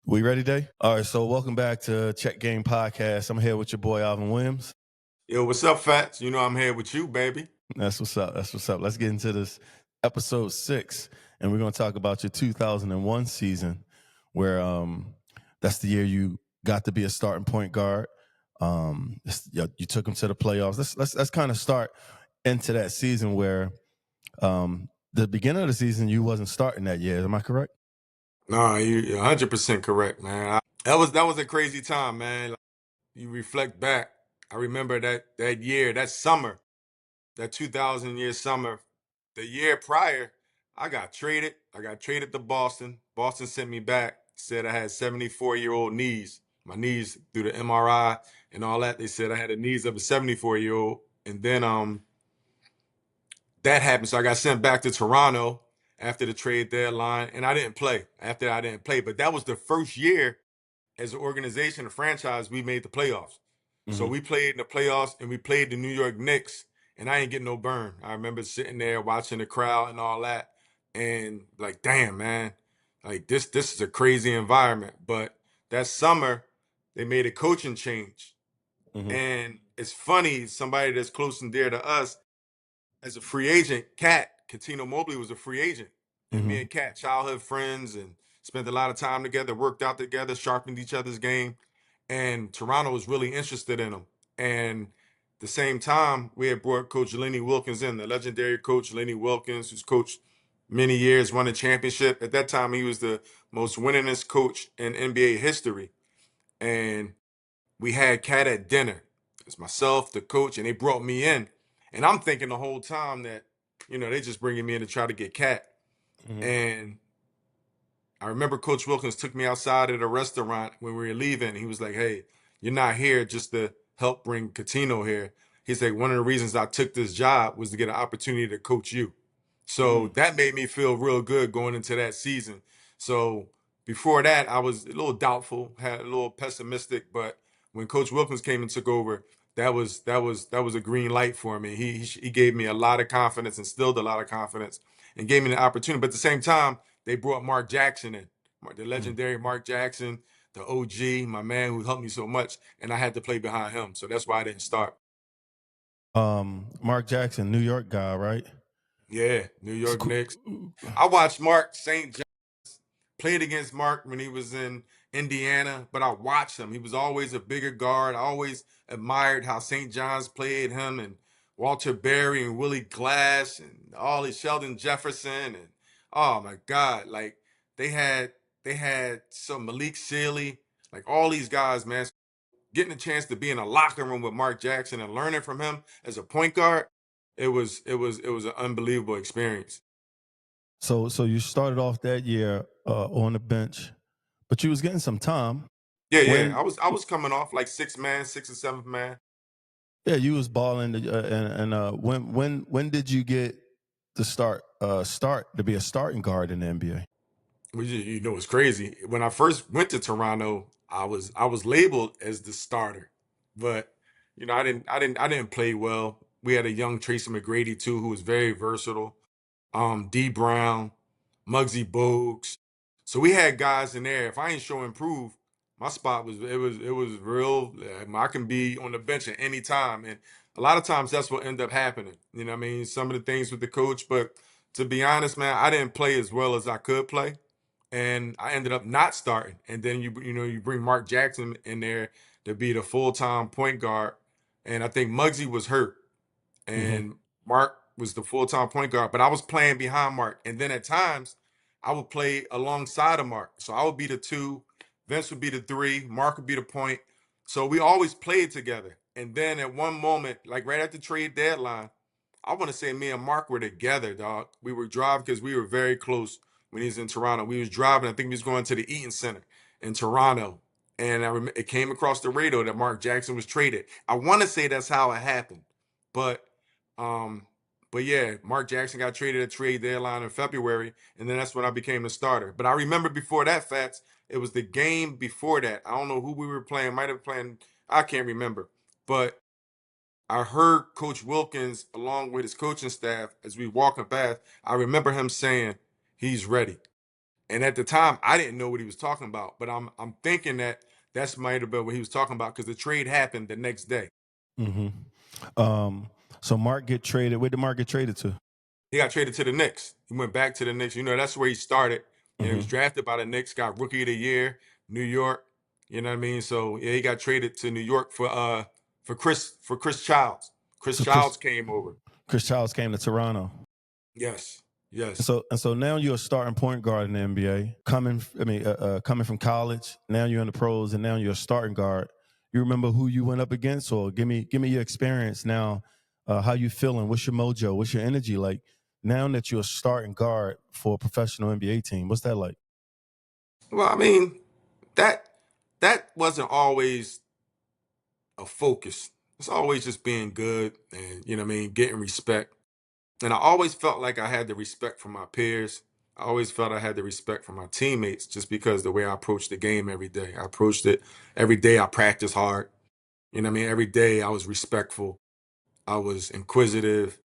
We ready, Day? All right, so welcome back to Check Game Podcast. I'm here with your boy, Alvin Williams. Yo, what's up, Fats? You know I'm here with you, baby. That's what's up. That's what's up. Let's get into this episode 6, and we're going to talk about your 2001 season, where that's the year you got to be a starting point guard. You took them to the playoffs. Let's kind of start into that season where the beginning of the season you wasn't starting that year. Am I correct? No, you're 100% correct, man. That was a crazy time, man. You reflect back. I remember that year, that summer, that 2000 year summer. The year prior, I got traded. I got traded to Boston. Boston sent me back. Said I had 74-year-old knees. My knees through the MRI and all that. They said I had the knees of a 74-year-old. And then that happened. So I got sent back to Toronto after the trade deadline, and I didn't play. After I didn't play, but that was the first year as an organization, a franchise, we made the playoffs. So we played in the playoffs, and we played the New York Knicks, and I ain't getting no burn. I remember sitting there watching the crowd and all that, and like, damn, man, like this is a crazy environment. But that summer, they made a coaching change, and it's funny. Somebody that's close and dear to us as a free agent, Catino Mobley was a free agent. And me and Cat, childhood friends, and spent a lot of time together, worked out together, sharpened each other's game. And Toronto was really interested in him. And at the same time, we had brought Coach Lenny Wilkins in, the legendary coach Lenny Wilkins, who's coached many years, won a championship. At that time, he was the most winningest coach in NBA history. And we had Cat at dinner. It's myself, the coach, and they brought me in. And I'm thinking the whole time that, they just bringing me in to try to get Cat. And I remember Coach Wilkins took me outside at a restaurant when we were leaving. He was like, hey, you're not here just to help bring Catino here. He's like, one of the reasons I took this job was to get an opportunity to coach you. So that made me feel real good going into that season. So before that, I was a little doubtful, had a little pessimistic, but when Coach Wilkins came and took over, that was a green light for me. He gave me a lot of confidence, instilled a lot of confidence, and gave me the opportunity. But at the same time, they brought Mark Jackson in, the legendary Mark Jackson, the OG, my man who helped me so much, and I had to play behind him. So that's why I didn't start. Mark Jackson, New York guy, right? Yeah, New York Knicks. I watched Mark St. John. Played against Mark when he was in Indiana, but I watched him. He was always a bigger guard. I always admired how St. John's played him, and Walter Berry and Willie Glass and all these Sheldon Jefferson, and oh my God, like they had some Malik Sealy, like all these guys, man. Getting a chance to be in a locker room with Mark Jackson and learning from him as a point guard, it was an unbelievable experience. So you started off that year on the bench, but you was getting some time. Yeah. I was coming off like sixth man, sixth or seventh man. Yeah, you was balling, and when did you get to start to be a starting guard in the NBA? Well, you know, it's crazy. When I first went to Toronto, I was labeled as the starter, but I didn't play well. We had a young Tracy McGrady too, who was very versatile. D Brown, Muggsy Bogues. So we had guys in there. If I ain't show improve, my spot was real. I can be on the bench at any time, and a lot of times that's what ended up happening. You know what I mean? Some of the things with the coach, but to be honest, man, I didn't play as well as I could play, and I ended up not starting. And then you bring Mark Jackson in there to be the full time point guard, and I think Muggsy was hurt, and Mark was the full time point guard, but I was playing behind Mark. And then at times, I would play alongside of Mark. So I would be the two, Vince would be the three, Mark would be the point. So we always played together. And then at one moment, like right at the trade deadline, I want to say me and Mark were together, dog. We were driving because we were very close when he was in Toronto. We was driving, I think we was going to the Eaton Center in Toronto. And it came across the radio that Mark Jackson was traded. I want to say that's how it happened. But um, but yeah, Mark Jackson got traded at trade deadline in February, and then that's when I became the starter. But I remember before that, Fats, it was the game before that. I don't know who we were playing, might have been playing, I can't remember. But I heard Coach Wilkins, along with his coaching staff, as we walking past, I remember him saying, he's ready. And at the time, I didn't know what he was talking about, but I'm thinking that that's might have been what he was talking about because the trade happened the next day. Mm-hmm. So Mark get traded. Where did Mark get traded to? He got traded to the Knicks. He went back to the Knicks. You know, that's where he started. You know, he was Mm-hmm. drafted by the Knicks, got Rookie of the Year, New York. You know what I mean? So yeah, he got traded to New York for Chris Childs. Chris So Childs came over. Chris Childs came to Toronto. Yes, yes. So now you're a starting point guard in the NBA. Coming from college. Now you're in the pros, and now you're a starting guard. You remember who you went up against, or give me your experience now. How you feeling? What's your mojo? What's your energy like now that you're a starting guard for a professional NBA team? What's that like? Well, I mean, that that wasn't always a focus. It's always just being good and you know what I mean, getting respect. And I always felt like I had the respect from my peers. I always felt I had the respect from my teammates just because the way I approached the game every day. I approached it every day. I practiced hard. You know what I mean? Every day I was respectful. I was inquisitive.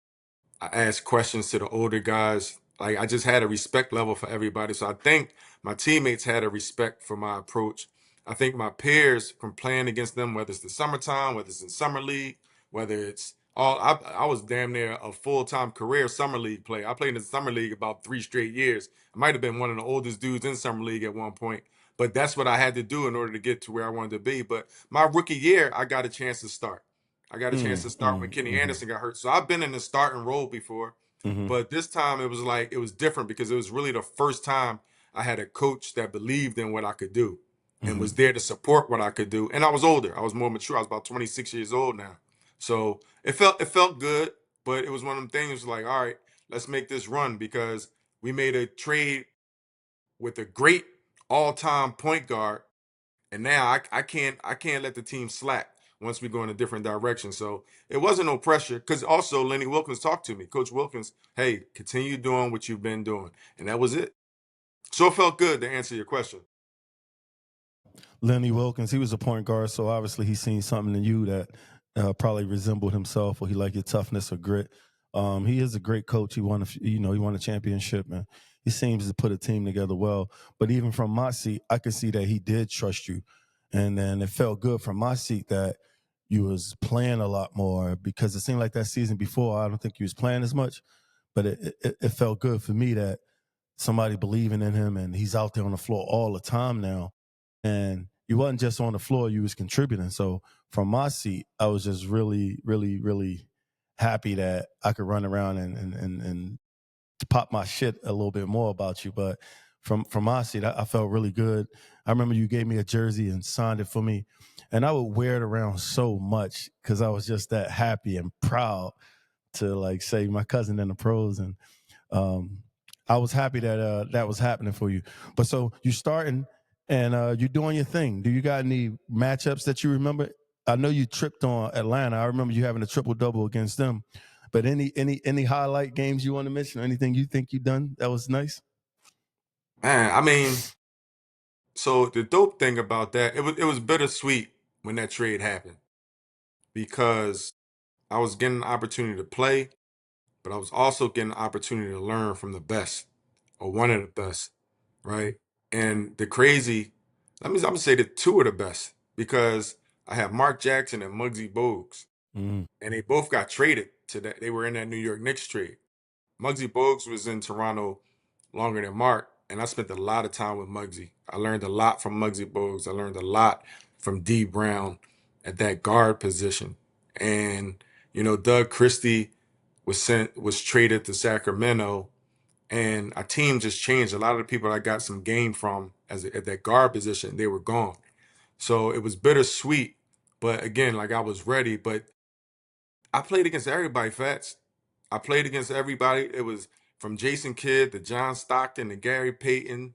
I asked questions to the older guys. Like I just had a respect level for everybody. So I think my teammates had a respect for my approach. I think my peers from playing against them, whether it's the summertime, whether it's in summer league, whether it's all I was damn near a full-time career summer league player. I played in the summer league about 3 straight years. I might have been one of the oldest dudes in summer league at one point. But that's what I had to do in order to get to where I wanted to be. But my rookie year, I got a chance to start. I got a chance to start when Kenny Mm-hmm. Anderson got hurt. So I've been in the starting role before, Mm-hmm. but this time it was like it was different because it was really the first time I had a coach that believed in what I could do and Mm-hmm. was there to support what I could do. And I was older. I was more mature. I was about 26 years old now. So it felt good, but it was one of them things like, all right, let's make this run because we made a trade with a great all-time point guard and now I can't let the team slack once we go in a different direction. So it wasn't no pressure because also Lenny Wilkins talked to me, Coach Wilkins. Hey, continue doing what you've been doing, and that was it. So it felt good to answer your question. Lenny Wilkins, he was a point guard, so obviously he's seen something in you that probably resembled himself, or he liked your toughness or grit. He is a great coach. He won, he won a championship, and he seems to put a team together well. But even from my seat, I could see that he did trust you, and then it felt good from my seat that you was playing a lot more because it seemed like that season before I don't think you was playing as much, but it felt good for me that somebody believing in him and he's out there on the floor all the time now and you wasn't just on the floor, you was contributing. So from my seat, I was just really, really, really happy that I could run around and pop my shit a little bit more about you. But from my seat, I felt really good. I remember you gave me a jersey and signed it for me. And I would wear it around so much because I was just that happy and proud to like say my cousin in the pros. And um, I was happy that that was happening for you. But so you starting and you're doing your thing. Do you got any matchups that you remember? I know you tripped on Atlanta. I remember you having a triple double against them. But any highlight games you want to mention or anything you think you done that was nice? Man, I mean, so the dope thing about that, it was bittersweet when that trade happened because I was getting an opportunity to play, but I was also getting an opportunity to learn from the best or one of the best, right? And the crazy, I'm gonna say the two of the best because I have Mark Jackson and Muggsy Bogues, Mm-hmm. and they both got traded to that. They were in that New York Knicks trade. Muggsy Bogues was in Toronto longer than Mark, and I spent a lot of time with Muggsy. I learned a lot from Muggsy Bogues. I learned a lot from D Brown at that guard position, and Doug Christie was traded to Sacramento, and our team just changed. A lot of the people I got some gain from at that guard position, they were gone. So it was bittersweet, but again, like I was ready. But I played against everybody, Fats. I played against everybody. It was from Jason Kidd to John Stockton to Gary Payton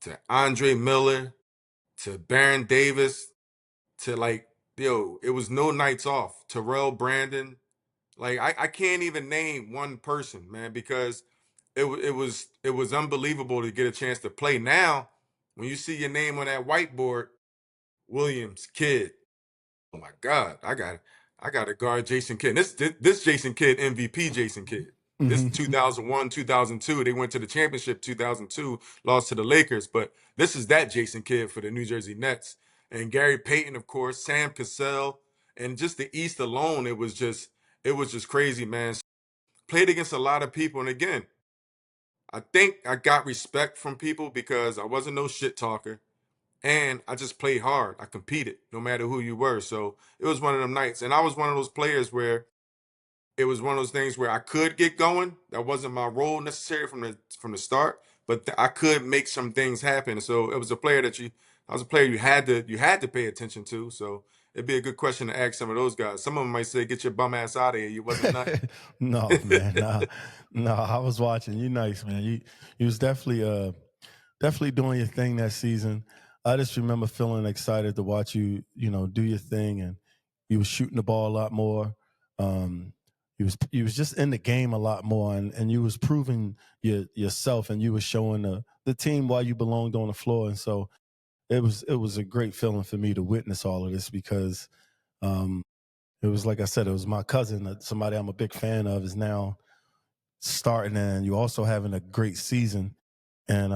to Andre Miller to Baron Davis to it was no nights off. Terrell Brandon. Like I can't even name one person, man, because it was unbelievable to get a chance to play. Now, when you see your name on that whiteboard, Williams, Kidd. Oh my God, I got to guard Jason Kidd. This Jason Kidd MVP Jason Kidd. This is Mhm. 2001, 2002. They went to the championship 2002, lost to the Lakers. But this is that Jason Kidd for the New Jersey Nets. And Gary Payton, of course, Sam Cassell, and just the East alone, it was just crazy, man. Played against a lot of people. And again, I think I got respect from people because I wasn't no shit talker. And I just played hard. I competed no matter who you were. So it was one of them nights. And I was one of those players where it was one of those things where I could get going. That wasn't my role necessarily from the start, but I could make some things happen. So it was a player I was a player you had to pay attention to. So it'd be a good question to ask some of those guys. Some of them might say, "Get your bum ass out of here. You wasn't nothing." No, man, nah, no. I was watching. You nice, man. You was definitely doing your thing that season. I just remember feeling excited to watch you, do your thing, and you was shooting the ball a lot more. Um, you was just in the game a lot more, and you was proving yourself, and you was showing the team why you belonged on the floor, and so it was a great feeling for me to witness all of this because um, it was like I said, it was my cousin, somebody I'm a big fan of, is now starting, and you also having a great season, and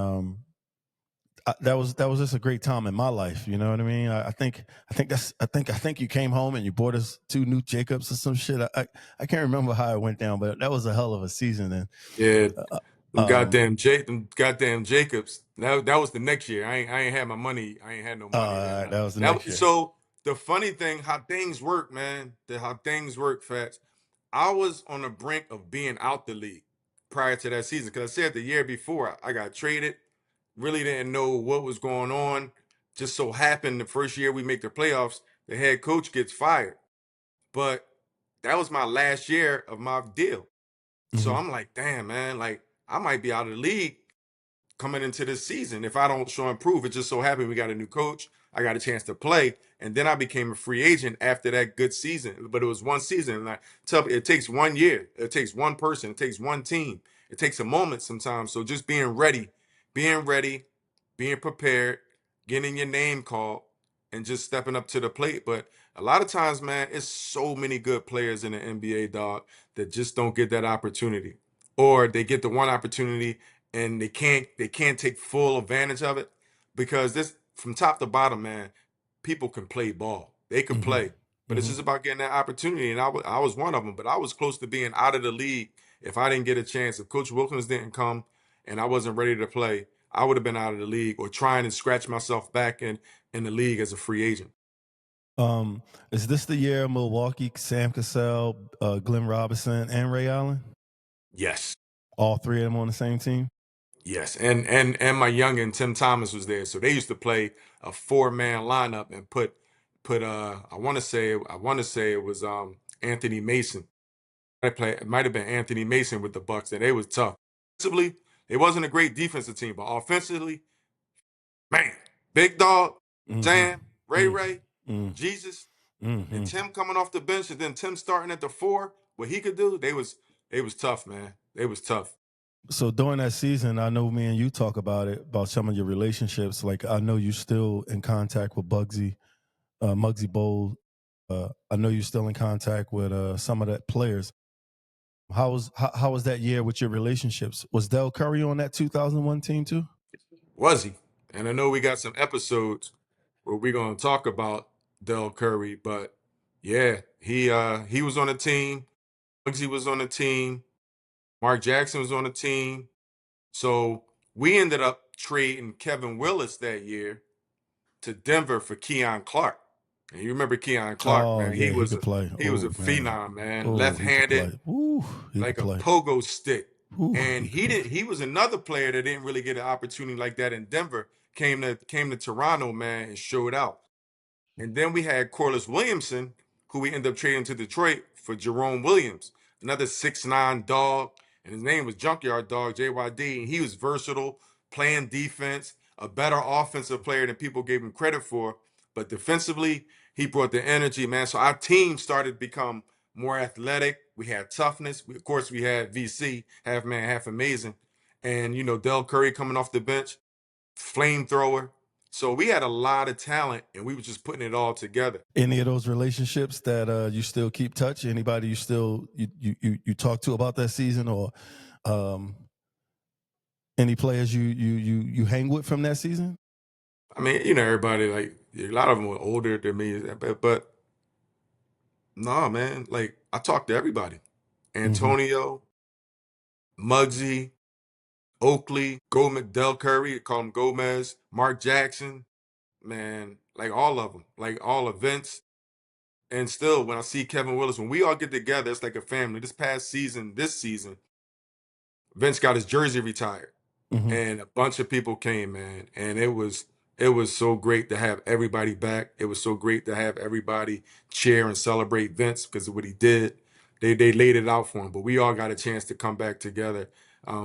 that was just a great time in my life. You know what I mean? I think you came home and you bought us two new Jacobs or some shit. I can't remember how it went down, but that was a hell of a season. And Yeah, uh, um, them goddamn Jacobs. That was the next year. I ain't had my money. I ain't had no money then. that was the That next was, year. so the funny thing, how things work, man. How things work, Fats. I was on the brink of being out the league prior to that season because I said the year before I got traded. Really didn't know what was going on. Just so happened the first year we make the playoffs, the head coach gets fired. But that was my last year of my deal. So Hmm. I'm like, damn, man, like I might be out of the league coming into this season if I don't show improve. It just so happened we got a new coach. I got a chance to play, and then I became a free agent after that good season. But it was one season, and I tell you, it takes 1 year, it takes one person, it takes one team, it takes a moment sometimes. So just being ready, being prepared, getting your name called, and just stepping up to the plate. But a lot of times, man, it's so many good players in the NBA, dog, that just don't get that opportunity, or they get the one opportunity and they can't take full advantage of it because this from top to bottom, man, people can play ball. They can Hmm. play, but it's Hmm. just about getting that opportunity. And I was one of them, but I was close to being out of the league if I didn't get a chance. If Coach Wilkins didn't come and I wasn't ready to play, I would have been out of the league or trying to scratch myself back in the league as a free agent. Um, is this the year Milwaukee, Sam Cassell, Glenn Robinson, and Ray Allen? Yes. All three of them on the same team? Yes, and my youngin Tim Thomas was there, so they used to play a four-man lineup and put I want to say it was Anthony Mason. It might have been Anthony Mason with the Bucks, and they was tough. Offensively, it wasn't a great defensive team, but offensively, man, big dog, Hmm. Sam, Ray, Mm-hmm. Jesus, and Hmm. Tim coming off the bench, and then Tim starting at the four. What he could do, they was tough, man. They was tough. So during that season, I know me and you talk about it, about some of your relationships. Like I know you're still in contact with Muggsy Bowl. I know you're still in contact with some of the players. How was that year with your relationships? Was Del Curry on that 2001 team too? Was he? And I know we got some episodes where we're gonna talk about Del Curry, but yeah, he was on the team. Muggsy was on the team. Mark Jackson was on the team. So we ended up trading Kevin Willis that year to Denver for Keon Clark. And you remember Keon Clark, Oh man? yeah, He he was could a play. he was a Oh man. phenom, man. Oh, he could Left-handed, play. Ooh, he could like a play. pogo stick. Ooh, And he could he play. didn't. He was another player that didn't really get an opportunity like that in Denver. Came to Toronto, man, and showed out. And then we had Corliss Williamson, who we ended up trading to Detroit for Jerome Williams, another 6'9" dog. And his name was Junkyard Dog, JYD. And he was versatile, playing defense, a better offensive player than people gave him credit for. But defensively, he brought the energy, man. So our team started to become more athletic. We had toughness. Of course, we had VC, half man, half amazing. And, Del Curry coming off the bench, flamethrower. So we had a lot of talent, and we were just putting it all together. Any of those relationships that you still keep touch? Anybody you still you talk to about that season, or any players you hang with from that season? I mean, you know, everybody, like, a lot of them were older than me, but nah, man, like, I talked to everybody. Mm-hmm. Antonio, Muggsy, Oakley, Del Curry, call him Gomez, Mark Jackson, man, like all of them, like all of Vince. And still, when I see Kevin Willis, when we all get together, it's like a family. This season, Vince got his jersey retired, Mm-hmm. and a bunch of people came, man, and it was so great to have everybody back. It was so great to have everybody cheer and celebrate Vince because of what he did. They laid it out for him, but we all got a chance to come back together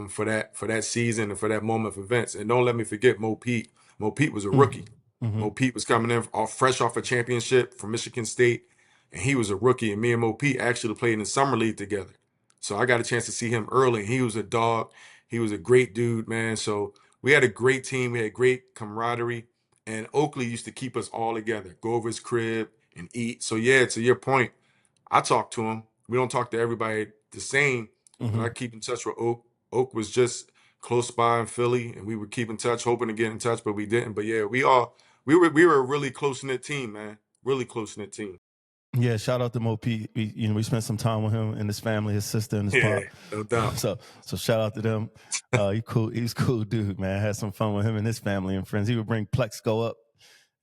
for that season and for that moment for Vince. And don't let me forget Mo Pete. Mo Pete was a rookie. Mm-hmm. Mo Pete was coming in fresh off a championship from Michigan State, and he was a rookie. And me and Mo Pete actually played in the summer league together. So I got a chance to see him early. And he was a dog. He was a great dude, man. So we had a great team. We had great camaraderie. And Oakley used to keep us all together, go over his crib and eat. So yeah, to your point, I talk to him. We don't talk to everybody the same, but Mm-hmm. I keep in touch with Oak. Oak was just close by in Philly, and we would keep in touch, hoping to get in touch, but we didn't. But yeah, we were a really close knit team, man. Really close knit team. Yeah, shout out to Mo P. We spent some time with him and his family, his sister and his Yeah, pop. no doubt. So shout out to them. He's cool dude, man. I had some fun with him and his family and friends. He would bring Plexco up,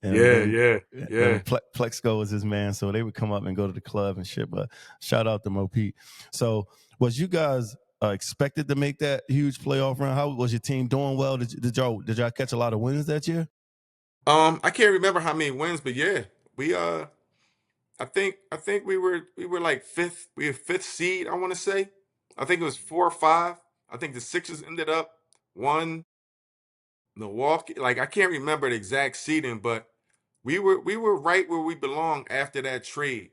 Yeah, and yeah, yeah. Plexco was his man, so they would come up and go to the club and shit. But shout out to Mo P. So was you guys expected to make that huge playoff run? How was your team doing? Well, did y'all catch a lot of wins that year? I can't remember how many wins, but yeah, we I think we were like fifth. We were fifth seed, I want to say. I think it was 4 or 5. I think the Sixers ended up one. Milwaukee, like I can't remember the exact seeding, but we were right where we belong after that trade.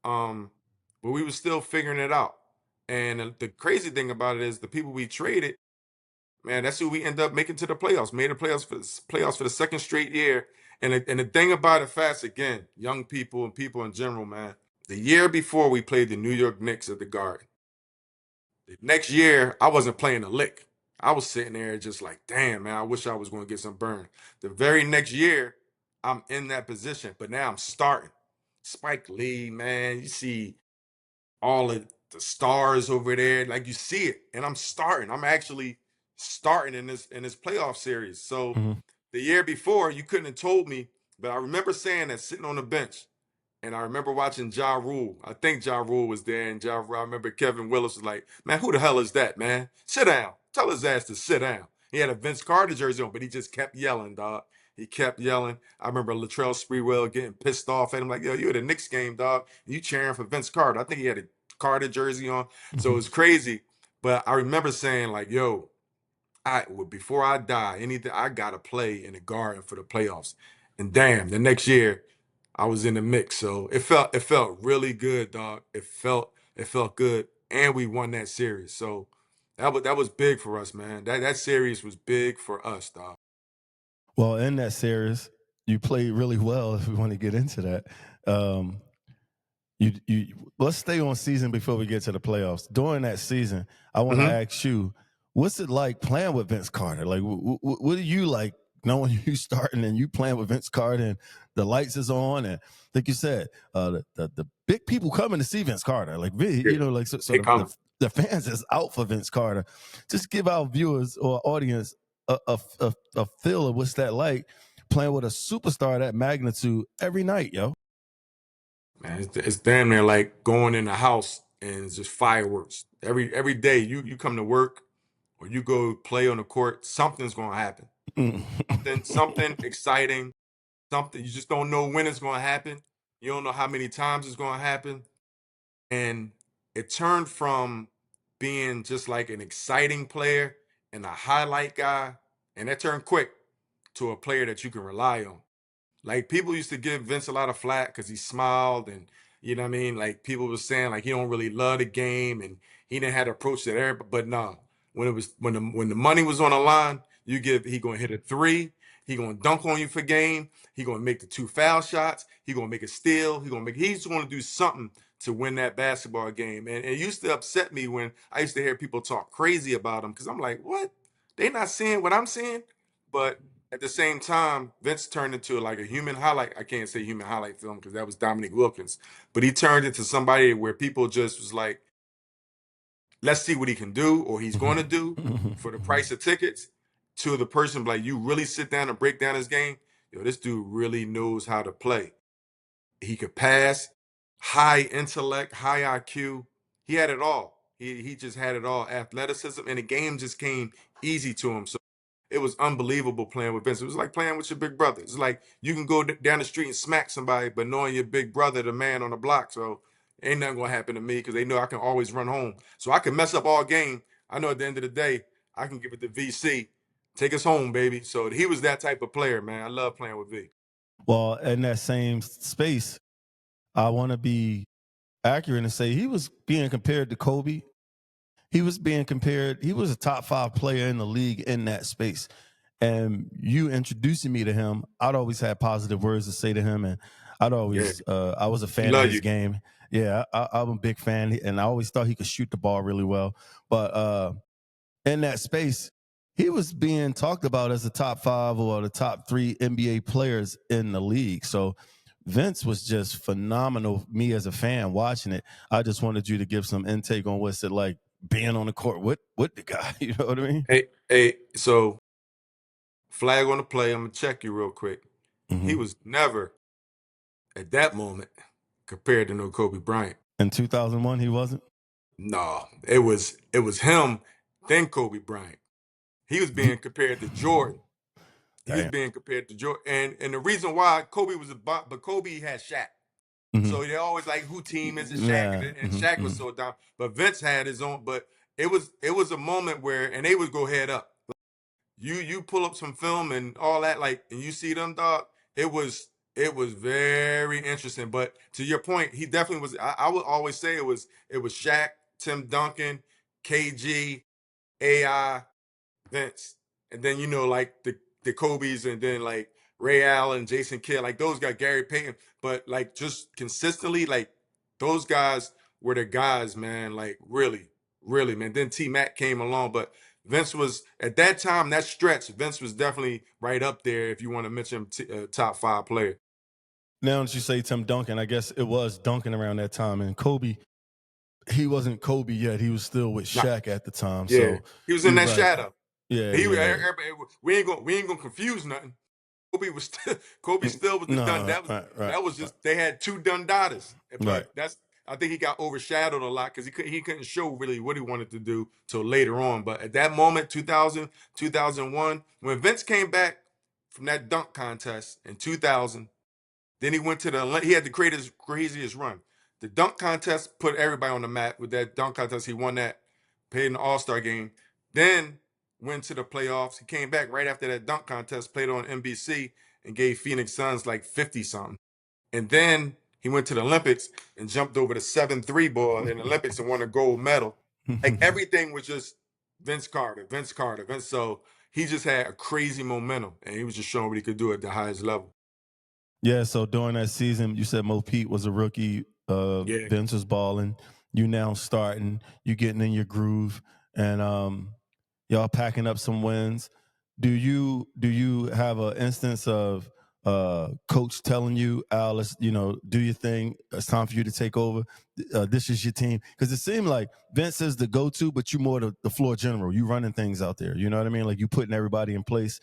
Um, but we were still figuring it out. And the crazy thing about it is the people we traded, man, that's who we end up making to the playoffs. Made the playoffs for the second straight year. And the thing about it, fast again, young people and people in general, man. The year before we played the New York Knicks at the Garden. The next year, I wasn't playing a lick. I was sitting there just like, damn, man, I wish I was going to get some burn. The very next year, I'm in that position, but now I'm starting. Spike Lee, man, you see all of the stars over there, like you see it, and I'm starting. I'm actually starting in this playoff series. So Mm-hmm. the year before, you couldn't have told me, but I remember saying that sitting on the bench. And I remember watching Ja Rule. I think Ja Rule was there, and I remember Kevin Willis was like, "Man, who the hell is that, man? Sit down. Tell his ass to sit down." He had a Vince Carter jersey on, but he just kept yelling, dog. He kept yelling. I remember Latrell Sprewell getting pissed off at him, like, "Yo, you at a Knicks game, dog. You cheering for Vince Carter." I think he had a Carter jersey on, so it Mm-hmm. was crazy. But I remember saying, like, "Yo, before I die, anything I gotta play in the Garden for the playoffs." And damn, the next year I was in the mix. So it felt really good, dog. It felt good. And we won that series. So that was big for us, man. That series was big for us, dog. Well, in that series, you played really well. If we want to get into that, um, you let's stay on season before we get to the playoffs. During that season, I want to Hmm. ask you, what's it like playing with Vince Carter? Like, what do you like knowing you starting and you playing with Vince Carter and the lights is on and like you said, the big people coming to see Vince Carter, like Yeah, like so they come. the fans is out for Vince Carter. Just give our viewers or audience a feel of what's that like playing with a superstar of that magnitude every night, yo. Man, it's damn near like going in a house and it's just fireworks. Every day you come to work or you go play on the court, something's gonna happen. Mm. Something exciting, something you just don't know when it's gonna happen. You don't know how many times it's gonna happen. And it turned from being just like an exciting player and a highlight guy, and that turned quick to a player that you can rely on. Like people used to give Vince a lot of flack because he smiled and you know what I mean. Like people were saying like he don't really love the game and he didn't have the approach that everybody. But nah, when the money was on the line, he gonna hit a three. He gonna dunk on you for game. He gonna make the 2 foul shots. He gonna make a steal. He's gonna do something to win that basketball game. And it used to upset me when I used to hear people talk crazy about him because I'm like, what? They not seeing what I'm seeing. But at the same time, Vince turned into like a human highlight. I can't say human highlight film because that was Dominique Wilkins, but he turned into somebody where people just was like, let's see what he can do or he's going to do for the price of tickets. To the person like, you really sit down and break down his game. Yo, this dude really knows how to play. He could pass, high intellect, high IQ. He had it all. He just had it all. Athleticism, and the game just came easy to him. So it was unbelievable playing with Vince. It was like playing with your big brother. It's like you can go down the street and smack somebody, but knowing your big brother, the man on the block, so ain't nothing gonna happen to me because they know I can always run home. So I can mess up all game. I know at the end of the day, I can give it to VC. Take us home, baby. So he was that type of player, man. I love playing with V. Well, in that same space, I want to be accurate and say he was being compared to Kobe. He was being compared. He was a top 5 player in the league in that space. And you introducing me to him, I'd always had positive words to say to him, and I was a fan of his game. Yeah, I'm a big fan, and I always thought he could shoot the ball really well. But in that space, he was being talked about as the top 5 or the top 3 NBA players in the league. So Vince was just phenomenal. Me as a fan watching it, I just wanted you to give some intake on what's it like being on the court with the guy. You know what I mean? Hey, so flag on the play. I'm gonna check you real quick. He was never at that moment compared to no Kobe Bryant. In 2001, he wasn't. No, it was him, then Kobe Bryant. He was being compared to Jordan. He was Damn. being compared to Jordan, and the reason why Kobe was but Kobe had Shaq. So they always like, who team is it, Shaq? Yeah. And Shaq was so down. But Vince had his own. But it was a moment where, and they would go head up. You pull up some film and all that, like, and you see them, dog. It was very interesting. But to your point, he definitely was. I would always say it was Shaq, Tim Duncan, KG, AI, Vince, and then like the Kobe's, and then like Ray Allen, Jason Kidd, like those guys, Gary Payton. But like just consistently, like those guys were the guys, man. Like really, really, man. Then T Mac came along, but Vince was at that time, that stretch. Vince was definitely right up there if you want to mention top 5 player. Now that you say Tim Duncan, I guess it was Duncan around that time, and Kobe. He wasn't Kobe yet. He was still with Shaq at the time. Yeah, So he was in that right. shadow. Yeah, We ain't gonna confuse nothing. Kobe still was the done. That was just they had 2 Dundadas. But I think he got overshadowed a lot because he couldn't show really what he wanted to do till later on. But at that moment, 2000, 2001, when Vince came back from that dunk contest in 2000, then he went to he had the craziest run. The dunk contest put everybody on the map with that dunk contest. He won that, played in the All-Star game. Then went to the playoffs. He came back right after that dunk contest, played on NBC, and gave Phoenix Suns like 50-something. And then he went to the Olympics and jumped over the 7-3 ball in the Olympics and won a gold medal. Like everything was just Vince Carter. So he just had a crazy momentum, and he was just showing what he could do at the highest level. Yeah, so during that season, you said Mo Pete was a rookie. Vince was balling. You now starting. You getting in your groove, and y'all packing up some wins. Do you have an instance of coach telling you, Al, let's do your thing. It's time for you to take over. This is your team, because it seemed like Vince is the go-to, but you more the floor general. You running things out there. You know what I mean? Like you putting everybody in place.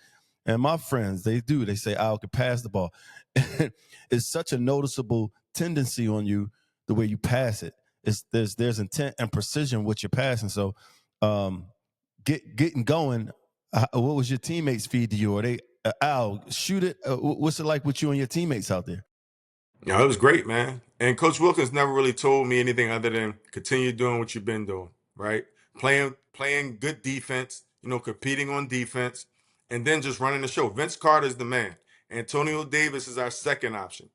And my friends, they say Al could pass the ball. It's such a noticeable tendency on you the way you pass it. There's intent and precision with your passing. So getting going. What was your teammates feed to you? Or they Al, shoot it? What's it like with you and your teammates out there? Yeah, it was great, man. And Coach Wilkins never really told me anything other than continue doing what you've been doing, right? Playing good defense, competing on defense, and then just running the show. Vince Carter's the man. Antonio Davis is our second option.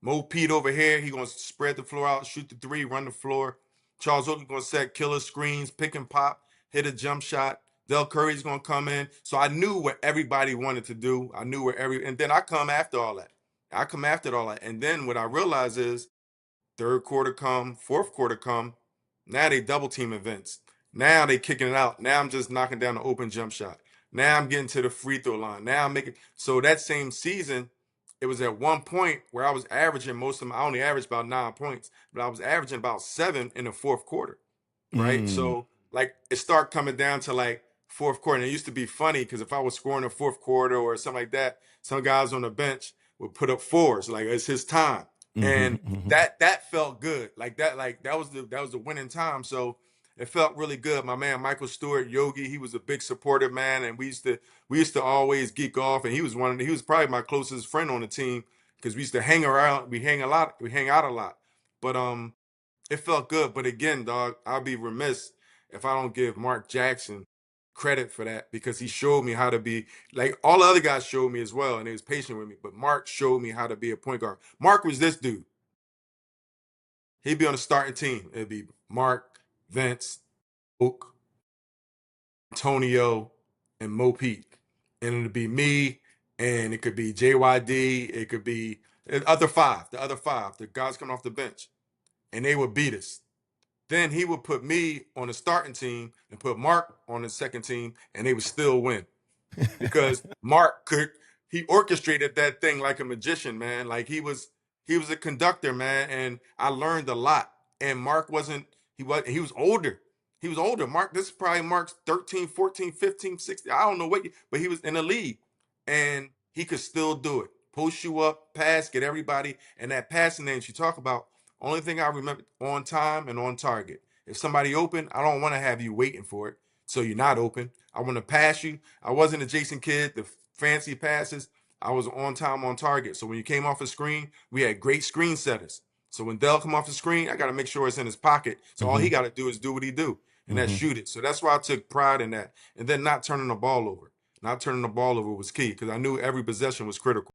Mo Pete over here, he gonna spread the floor out, shoot the 3, run the floor. Charles Oakley gonna set killer screens, pick and pop, hit a jump shot, Del Curry's gonna come in. So I knew what everybody wanted to do. I knew and then I come after all that. I come after all that. And then what I realize is third quarter come, fourth quarter come. Now they double team events. Now they kicking it out. Now I'm just knocking down the open jump shot. Now I'm getting to the free throw line. Now I'm making so that same season, it was at one point where I was averaging most of my, I only averaged about 9 points, but I was averaging about 7 in the fourth quarter. Right. Mm. So like it started coming down to like fourth quarter. And it used to be funny because if I was scoring in the fourth quarter or something like that, some guys on the bench would put up fours, like it's his time. And that felt good. Like that was the winning time. So it felt really good. My man Michael Stewart, Yogi, he was a big supportive man, and we used to always geek off. And he was probably my closest friend on the team because we used to hang around. We hang out a lot. But it felt good. But again, dog, I'll be remiss if I don't give Mark Jackson credit for that because he showed me how to be like all the other guys showed me as well, and he was patient with me. But Mark showed me how to be a point guard. Mark was this dude. He'd be on the starting team. It'd be Mark, Vince, Oak, Antonio, and Mo Peak. And it'd be me, and it could be JYD, it could be the other five, the guys coming off the bench. And they would beat us. Then he would put me on the starting team and put Mark on the second team, and they would still win. Because he orchestrated that thing like a magician, man. Like he was a conductor, man, and I learned a lot. And Mark he was older. He was older. Mark, this is probably Mark's 13, 14, 15, 16. I don't know but he was in the league. And he could still do it. Post you up, pass, get everybody. And that passing name you talk about, only thing I remember on time and on target. If somebody open, I don't want to have you waiting for it. So you're not open. I want to pass you. I wasn't a Jason Kidd, the fancy passes. I was on time, on target. So when you came off the screen, we had great screen setters. So when Dell come off the screen, I got to make sure it's in his pocket. So all he got to do is do what he do, and that's shoot it. So that's why I took pride in that. And then not turning the ball over. Not turning the ball over was key because I knew every possession was critical.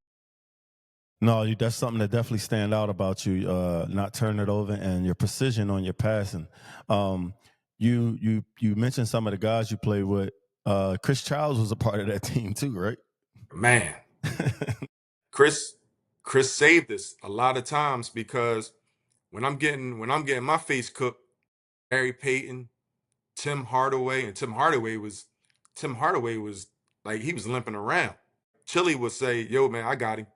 No, that's something that definitely stand out about you. Not turning it over and your precision on your passing. You mentioned some of the guys you played with. Chris Childs was a part of that team too, right? Man, Chris saved us a lot of times because when I'm getting my face cooked, Gary Payton, Tim Hardaway was like he was limping around. Chili would say, "Yo, man, I got him.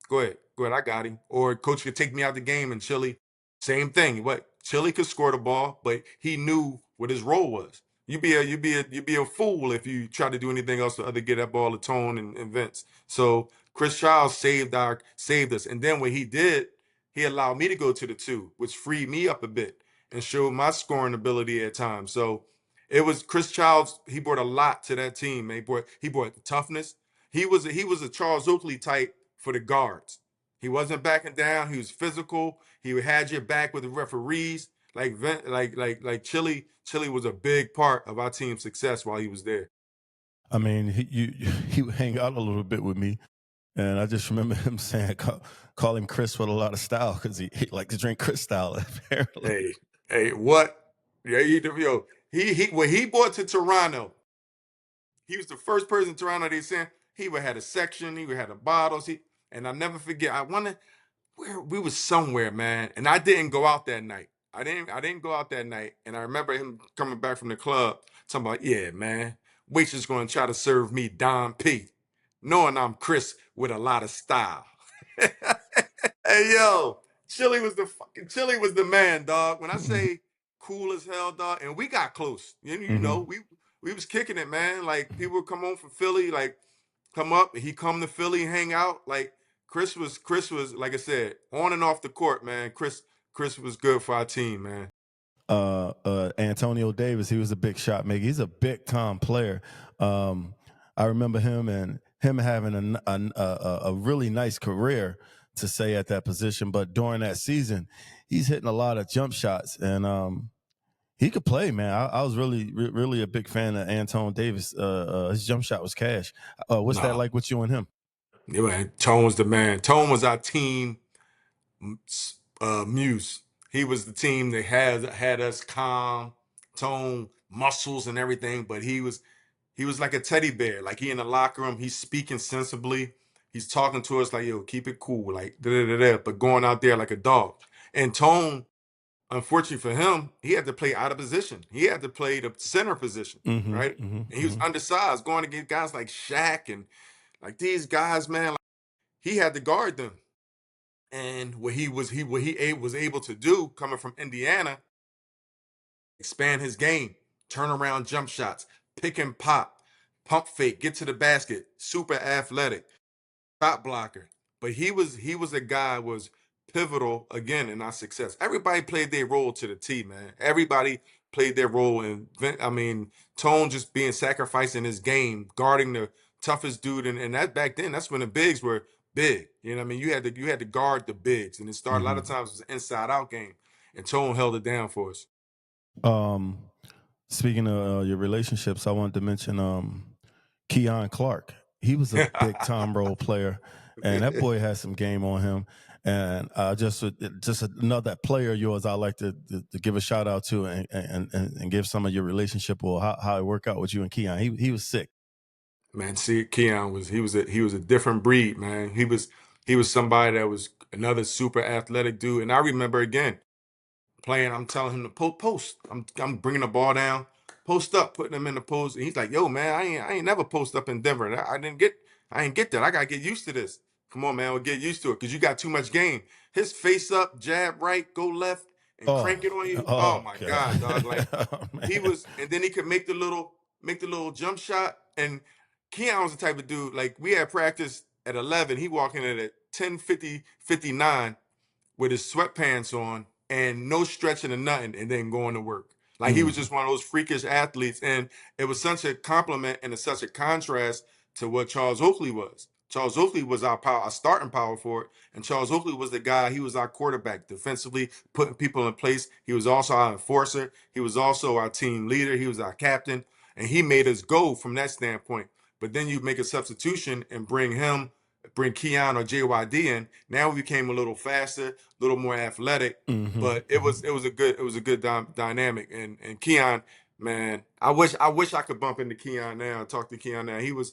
Go ahead, I got him." Or coach could take me out the game, and Chili, same thing. What Chili could score the ball, but he knew what his role was. You'd be a fool if you try to do anything else to other get that ball to Tone and Vince. So Chris Childs saved us, and then what he did, he allowed me to go to the two, which freed me up a bit and showed my scoring ability at times. So it was Chris Childs. He brought a lot to that team. Man. He brought toughness. He was a Charles Oakley type for the guards. He wasn't backing down. He was physical. He had your back with the referees. Like Chili was a big part of our team's success while he was there. I mean, he would hang out a little bit with me, and I just remember him saying, call him Chris with a lot of style because he liked to drink Cristal, apparently. Hey, what? Yeah, what he brought to Toronto. He was the first person in Toronto they sent. He would have a section. He would have the bottles. And I never forget. I wonder where we was somewhere, man. And I didn't go out that night. I didn't go out that night. And I remember him coming back from the club talking about, yeah, man, waitress going to try to serve me Don P, knowing I'm Chris with a lot of style. Hey yo, Chili was the man, dog. When I say cool as hell, dog, and we got close. You know, we was kicking it, man. Like people would come home from Philly, like come up, and he come to Philly, hang out. Like Chris was like I said, on and off the court, man. Chris was good for our team, man. Antonio Davis, he was a big shot maker. He's a big time player. I remember him having a really nice career to say at that position, but during that season, he's hitting a lot of jump shots, and he could play, man. I was really a big fan of Anton Davis. His jump shot was cash. What's that Nah, like with you and him? yeah, man. Tone was the man. Tone was our team muse. He was the team that had us calm, Tone muscles and everything, but he was He was like a teddy bear. Like he in the locker room, he's speaking sensibly. He's talking to us like, yo, keep it cool, like da da da da. But going out there like a dog. And Tone, unfortunately for him, he had to play out of position. He had to play the center position, Mm-hmm, right? mm-hmm, And he was undersized, going against guys like Shaq and like these guys, man. Like, he had to guard them. And what he was able to do coming from Indiana, expand his game, turn around jump shots, pick and pop, pump fake, get to the basket, super athletic, shot blocker. But he was a guy was pivotal again in our success. Everybody played their role to the T, man. Everybody played their role in. I mean, Tone just being sacrificed in his game, guarding the toughest dude, and that back then, that's when the bigs were big. You know what I mean? You had to guard the bigs, and it started a lot mm-hmm. of times it was an inside out game, and Tone held it down for us. Um, Speaking of your relationships, I wanted to mention Keon Clark. He was a big time role player, and that boy had some game on him. And just another player of yours I like to give a shout out to and give some of your relationship or how it worked out with you and Keon. He was sick. Man, see, Keon was a different breed, man. He was somebody that was another super athletic dude, and I remember again playing. I'm telling him to post. I'm bringing the ball down, post up, putting him in the post, and he's like, "Yo, man, I ain't never post up in Denver. I didn't get that. I gotta get used to this. Come on, man, we'll get used to it because you got too much game. His face up, jab right, go left, and Oh, crank it on you. Oh oh my God, dog! Like God, oh, he man. was, and then he could make the little jump shot. And Keon was the type of dude. Like we had practice at 11, he walking in at 10:50, 59 with his sweatpants on and no stretching or nothing, and then going to work. Like he was Mm, just one of those freakish athletes, and it was such a compliment and such a contrast to what Charles Oakley was. Charles Oakley was our starting power forward, and Charles Oakley was the guy. He was our quarterback defensively, putting people in place. He was also our enforcer. He was also our team leader. He was our captain, and he made us go from that standpoint. But then you make a substitution and bring Keon or JYD in. Now we became a little faster, a little more athletic, mm-hmm, but it mm-hmm. was it was a good dynamic. And Keon, man, I wish I could bump into Keon now and talk to Keon now. He was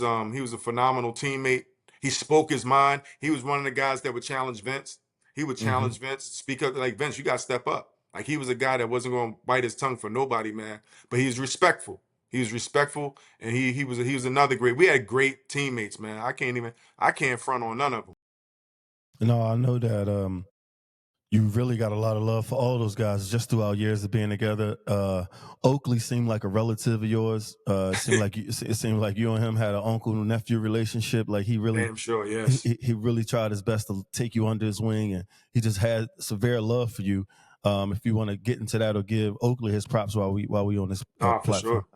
a phenomenal teammate. He spoke his mind. He was one of the guys that would challenge Vince. He would Mm-hmm. challenge Vince, speak up like Vince. You got to step up. Like he was a guy that wasn't going to bite his tongue for nobody, man. But he was respectful. He was respectful, and he was another great. We had great teammates, man. I can't front on none of them. No, I know that you really got a lot of love for all those guys just throughout years of being together. Oakley seemed like a relative of yours. It seemed like you and him had an uncle and nephew relationship. Like Damn sure, he, yes. he really tried his best to take you under his wing, and he just had severe love for you. If you want to get into that or give Oakley his props while we on this Nah, for platform. sure.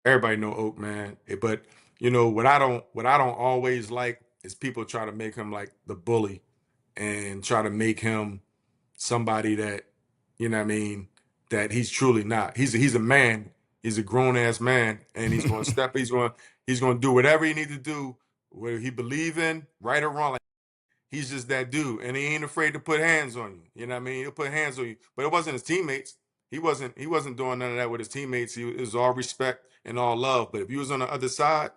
Everybody know Oak, man. But what I don't always like is people try to make him like the bully and try to make him somebody that, you know what I mean, that he's truly not. He's a man. He's a grown ass man, and he's going to step. He's going to do whatever he needs to do, whether he believe in right or wrong. Like, he's just that dude, and he ain't afraid to put hands on you. You know what I mean? He'll put hands on you, but it wasn't his teammates. He wasn't doing none of that with his teammates. It was all respect and all love. But if you was on the other side,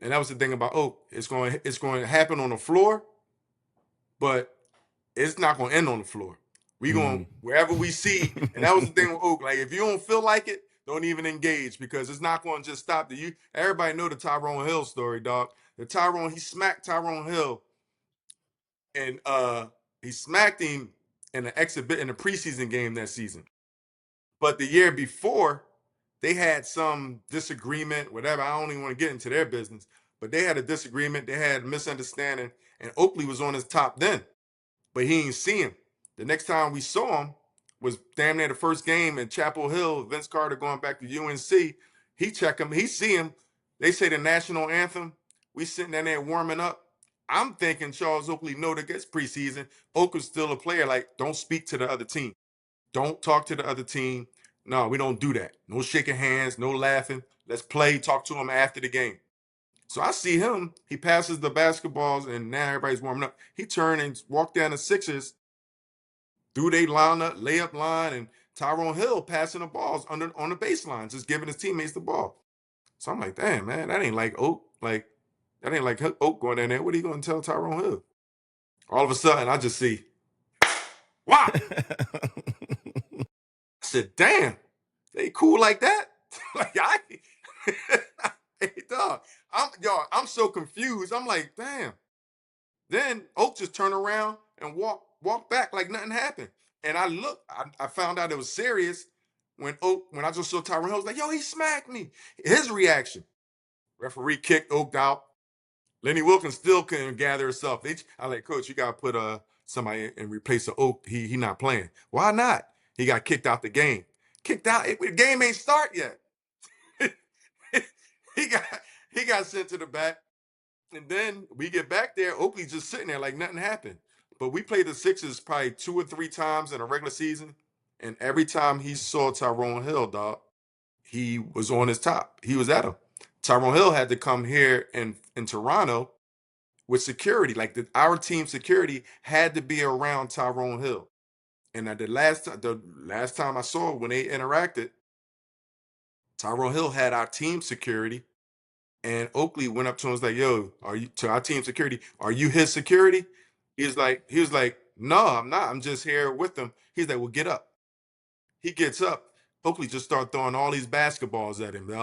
and that was the thing about Oak, it's going to happen on the floor, but it's not going to end on the floor. We going Mm. wherever we see, and that was the thing with Oak. Like if you don't feel like it, don't even engage because it's not going to just stop. You everybody know the Tyrone Hill story, dog. He smacked Tyrone Hill, and he smacked him in a preseason game that season. But the year before, they had some disagreement, whatever. I don't even want to get into their business, but they had a disagreement. They had a misunderstanding, and Oakley was on his top then, but he didn't see him. The next time we saw him was damn near the first game in Chapel Hill. Vince Carter going back to UNC. He check him. He see him. They say the national anthem. We sitting down there warming up. I'm thinking Charles Oakley know that it's preseason. Oakley's still a player. Like, don't speak to the other team. Don't talk to the other team. No, we don't do that. No shaking hands, no laughing. Let's play, talk to him after the game. So I see him. He passes the basketballs, and now everybody's warming up. He turned and walked down the Sixers, through they layup line, and Tyrone Hill passing the balls on the baseline, just giving his teammates the ball. So I'm like, damn, man, that ain't like Oak. Like, that ain't like Oak going in there. What are you going to tell Tyrone Hill? All of a sudden, I just see, wow. I said, damn, they cool like that? Like, hey, dog, I'm so confused. I'm like, damn. Then Oak just turned around and walked back like nothing happened. And I found out it was serious when I just saw Tyrone Hill, was like, yo, he smacked me. His reaction. Referee kicked Oak out. Lenny Wilkins still couldn't gather himself. I like, coach, you gotta put somebody and replace the Oak. He not playing. Why not? He got kicked out the game. Kicked out. The game ain't start yet. he got he got sent to the back. And then we get back there, Oakley's just sitting there like nothing happened. But we played the Sixers probably 2 or 3 times in a regular season. And every time he saw Tyrone Hill, dog, he was on his top. He was at him. Tyrone Hill had to come here in Toronto with security. Like our team security had to be around Tyrone Hill. And at the last time I saw when they interacted, Tyrone Hill had our team security. And Oakley went up to him and was like, yo, are you to our team security? Are you his security? He was like, no, I'm not. I'm just here with him. He's like, well, get up. He gets up. Oakley just started throwing all these basketballs at him.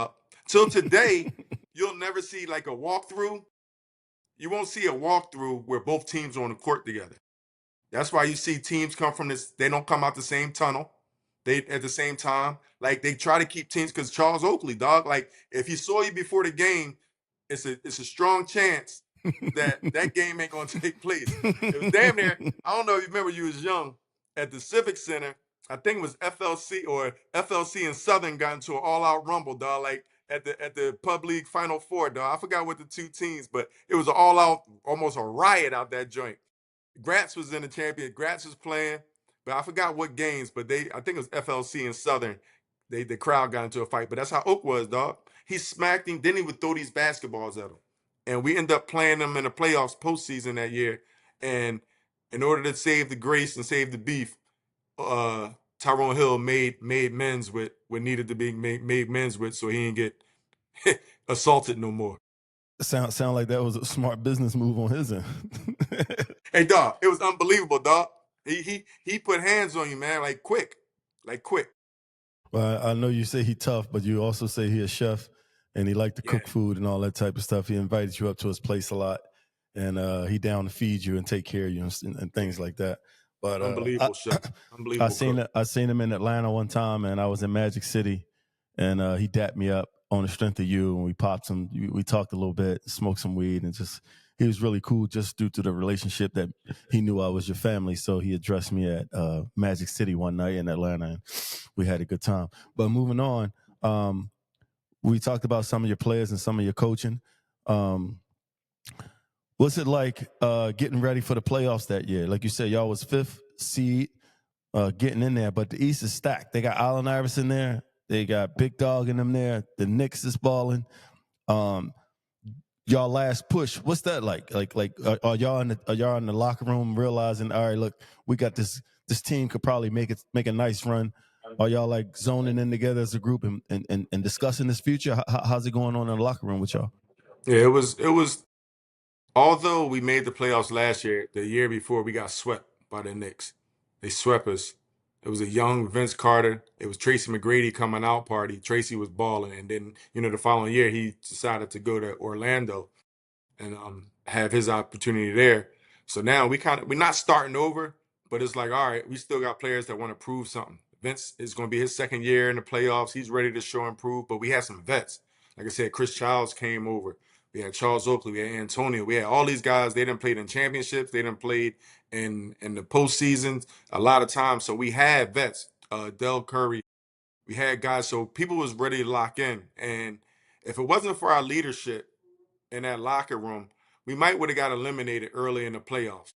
Till today, you'll never see like a walkthrough. You won't see a walkthrough where both teams are on the court together. That's why you see teams come from this. They don't come out the same tunnel. They at the same time. Like they try to keep teams because Charles Oakley, dog. Like if he saw you before the game, it's a strong chance that game ain't gonna take place. It was damn near. I don't know if you remember you was young at the Civic Center. I think it was FLC and Southern got into an all-out rumble, dog. Like at the Pub League Final Four, dog. I forgot what the two teams, but it was an all-out, almost a riot out that joint. Gratz was in the champion. Gratz was playing, but I forgot what games. But I think it was FLC and Southern. The crowd got into a fight. But that's how Oak was, dog. He smacked him. Then he would throw these basketballs at him, and we end up playing them in the playoffs postseason that year. And in order to save the grace and save the beef, Tyrone Hill made men's with what needed to be made men's with, so he didn't get assaulted no more. Sound like that was a smart business move on his end. Hey, dog, it was unbelievable, dog. He put hands on you, man, like quick. Well, I know you say he tough, but you also say he a chef and he liked to cook food and all that type of stuff. He invited you up to his place a lot, and he down to feed you and take care of you and things like that. But unbelievable chef. Unbelievable. I seen him in Atlanta one time, and I was in Magic City, and he dapped me up on the strength of you, and we popped some. We talked a little bit, smoked some weed, and just he was really cool just due to the relationship that he knew I was your family. So he addressed me at Magic City one night in Atlanta, and we had a good time. But moving on, we talked about some of your players and some of your coaching. What's it like getting ready for the playoffs that year? Like you said, y'all was 5th seed getting in there, but the East is stacked. They got Allen Iverson there. They got Big Dog in them there. The Knicks is balling. Y'all last push. What's that like? Are y'all in the locker room realizing, all right, look, we got this team could probably make a nice run. Are y'all like zoning in together as a group and discussing this future? How's it going on in the locker room with y'all? Yeah, it was. Although we made the playoffs last year, the year before we got swept by the Knicks. They swept us. It was a young Vince Carter. It was Tracy McGrady coming out party. Tracy was balling, and then the following year he decided to go to Orlando and have his opportunity there. So now we're not starting over, but it's like, all right, we still got players that want to prove something. Vince is going to be his second year in the playoffs. He's ready to show and prove, but we have some vets. Like I said, Chris Childs came over. We had Charles Oakley. We had Antonio. We had all these guys. They didn't play in championships. They didn't play in the postseasons a lot of times. So we had vets. Del Curry. We had guys. So people was ready to lock in. And if it wasn't for our leadership in that locker room, we might would have got eliminated early in the playoffs.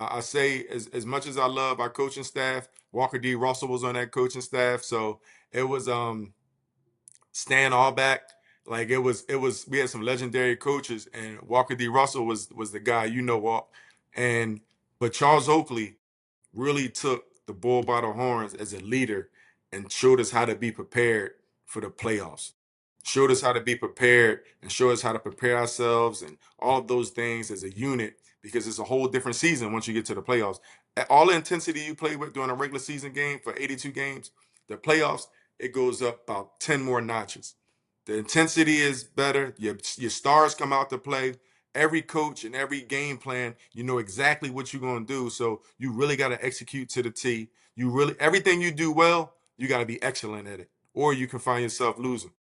I say as much as I love our coaching staff, Walker D. Russell was on that coaching staff. So it was Stan Allback. Like it was we had some legendary coaches, and Walker D. Russell was the guy, Walt. But Charles Oakley really took the bull by the horns as a leader and showed us how to be prepared for the playoffs. showed us how to be prepared and showed us how to prepare ourselves and all of those things as a unit, because it's a whole different season once you get to the playoffs. At all the intensity you play with during a regular season game for 82 games, the playoffs, it goes up about 10 more notches. The intensity is better. Your stars come out to play. Every coach and every game plan, you know exactly what you're going to do. So you really got to execute to the T. You really, everything you do well, you got to be excellent at it, or you can find yourself losing.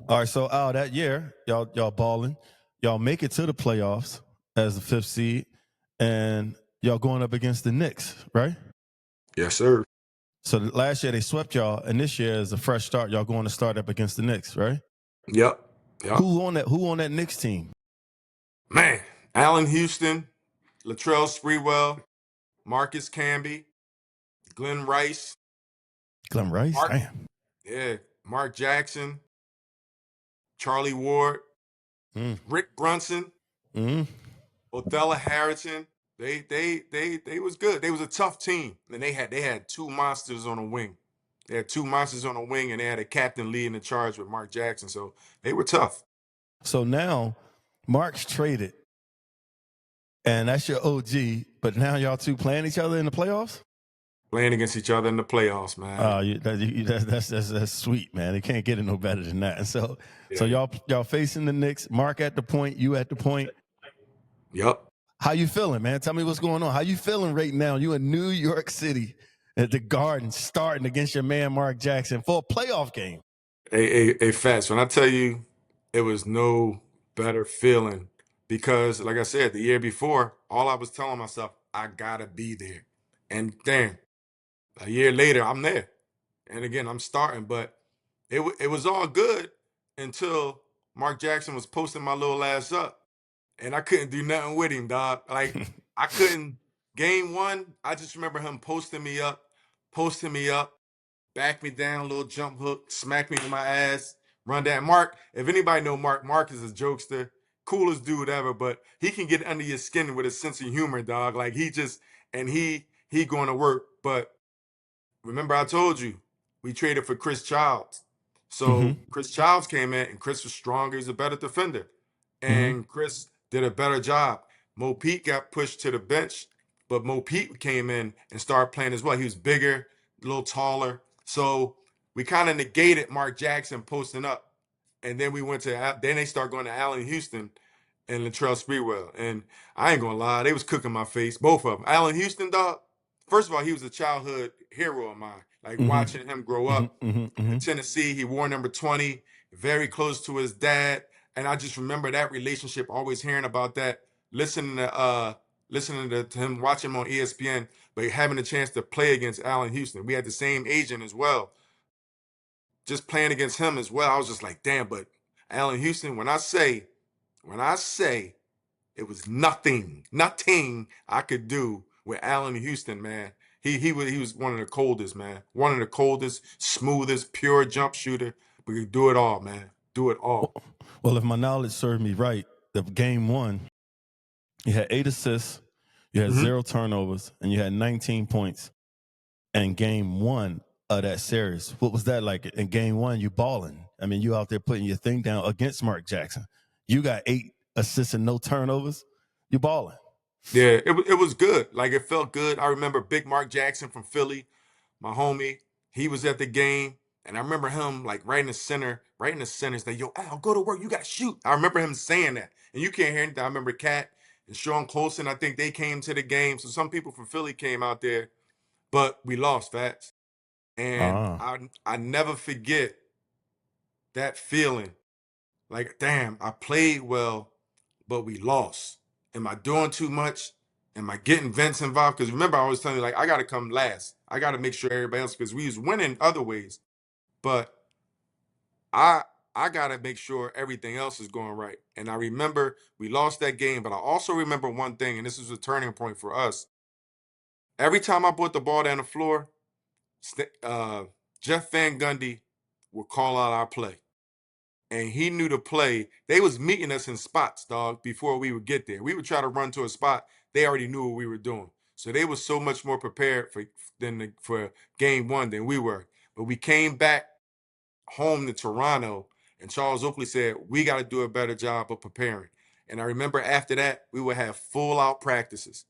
All right, so that year, y'all balling, y'all make it to the playoffs as the 5th seed, and y'all going up against the Knicks, right? Yes, sir. So last year they swept y'all, and this year is a fresh start. Y'all going to start up against the Knicks, right? Yep. Who on that Knicks team? Man, Allen Houston, Latrell Sprewell, Marcus Camby, Glenn Rice, Glenn Rice, Mark, damn. yeah, Mark Jackson, Charlie Ward, Rick Brunson, Othello Harrison. They was good. They was a tough team, and they had two monsters on the wing. They had two monsters on the wing, and they had a captain leading the charge with Mark Jackson. So they were tough. So now Mark's traded, and that's your OG, but now y'all two playing each other in the playoffs? Playing against each other in the playoffs, man. That's sweet, man. It can't get it no better than that. And so Yeah. y'all facing the Knicks. Mark at the point, you at the point. Yep. How you feeling, man? Tell me what's going on. How you feeling right now? You in New York City at the Garden, starting against your man Mark Jackson for a playoff game. A Fats, when I tell you it was no better feeling, because like I said, the year before, all I was telling myself, I gotta be there. And damn, a year later, I'm there. And again, I'm starting, but it was all good until Mark Jackson was posting my little ass up. And I couldn't do nothing with him, dog. Like I couldn't. Game one, I just remember him posting me up, back me down, little jump hook, smack me in my ass, run down. Mark, if anybody know Mark, Mark is a jokester, coolest dude ever, but he can get under your skin with a sense of humor, dog. Like he going to work. But remember I told you, we traded for Chris Childs. So Chris Childs came in, and Chris was stronger. He's a better defender. And Chris did a better job. Mo Pete got pushed to the bench, but Mo Pete came in and started playing as well. He was bigger, a little taller. So we kind of negated Mark Jackson posting up. And then we went to, then they start going to Allen Houston and Latrell Sprewell. And I ain't gonna lie, they was cooking my face, both of them. Allen Houston, dog, first of all, he was a childhood hero of mine. Like watching him grow up in Tennessee, he wore number 20, very close to his dad. And I just remember that relationship, always hearing about that, listening to him, watching him on ESPN, but having a chance to play against Allen Houston. We had the same agent as well. Just playing against him as well, I was just like, damn, but Allen Houston, when I say it was nothing I could do with Allen Houston, man. He was one of the coldest, man. One of the coldest, smoothest, pure jump shooter. But he do it all, man. Do it all. Well, if my knowledge served me right, the game one, you had 8 assists, you had 0 turnovers, and you had 19 points. And game one of that series, what was that like? In game one, you balling. I mean, you out there putting your thing down against Mark Jackson. You got 8 assists and no turnovers. You balling. Yeah, it was good. Like it felt good. I remember Big Mark Jackson from Philly, my homie. He was at the game, and I remember him like right in the center. He's like, "Yo, Al, go to work. You gotta shoot." I remember him saying that, and you can't hear anything. I remember Cat and Sean Colson. I think they came to the game, so some people from Philly came out there, but we lost, Fats. And Ah. I never forget that feeling. Like, damn, I played well, but we lost. Am I doing too much? Am I getting Vince involved? Because remember, I was telling you, like, I got to come last. I got to make sure everybody else, because we was winning other ways, but I I got to make sure everything else is going right. And I remember we lost that game, but I also remember one thing, and this is a turning point for us. Every time I put the ball down the floor, uh, Jeff Van Gundy would call out our play. And he knew the play. They was meeting us in spots, dog, before we would get there. We would try to run to a spot. They already knew what we were doing. So they was so much more prepared for game one than we were. But we came back home to Toronto, and Charles Oakley said, we got to do a better job of preparing. And I remember after that, we would have full out practices.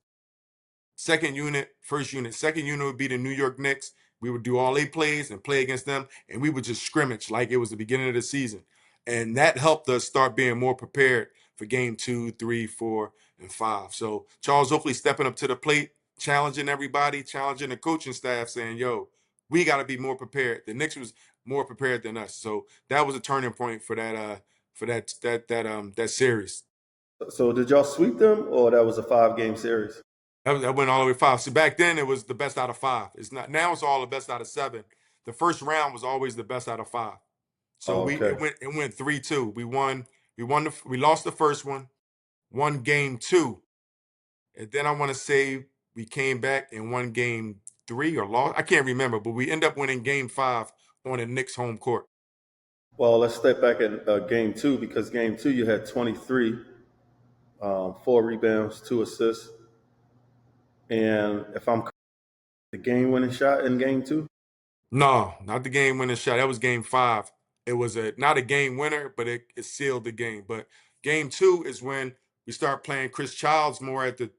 Second unit, first unit. Second unit would be the New York Knicks. We would do all 8 plays and play against them, and we would just scrimmage like it was the beginning of the season. And that helped us start being more prepared for game 2, 3, 4, and 5. So Charles Oakley stepping up to the plate, challenging everybody, challenging the coaching staff, saying, yo, we got to be more prepared. The Knicks was more prepared than us. So that was a turning point for that series. So did y'all sweep them, or that was a 5-game series? That went all the way 5. See, back then it was the best out of 5. It's not now. It's all the best out of 7. The first round was always the best out of 5. So Oh, we okay. it went 3-2. We lost the first one, won game 2, and then I want to say we came back and won game 3 or lost. I can't remember, but we end up winning game 5 on the Knicks home court. Well, let's step back at game 2, because game 2 you had 23, 4 rebounds, 2 assists, and if I'm the game-winning shot in game 2. No, not the game winning shot. That was game 5. It was not a game winner, but it sealed the game. But game 2 is when we start playing Chris Childs more at the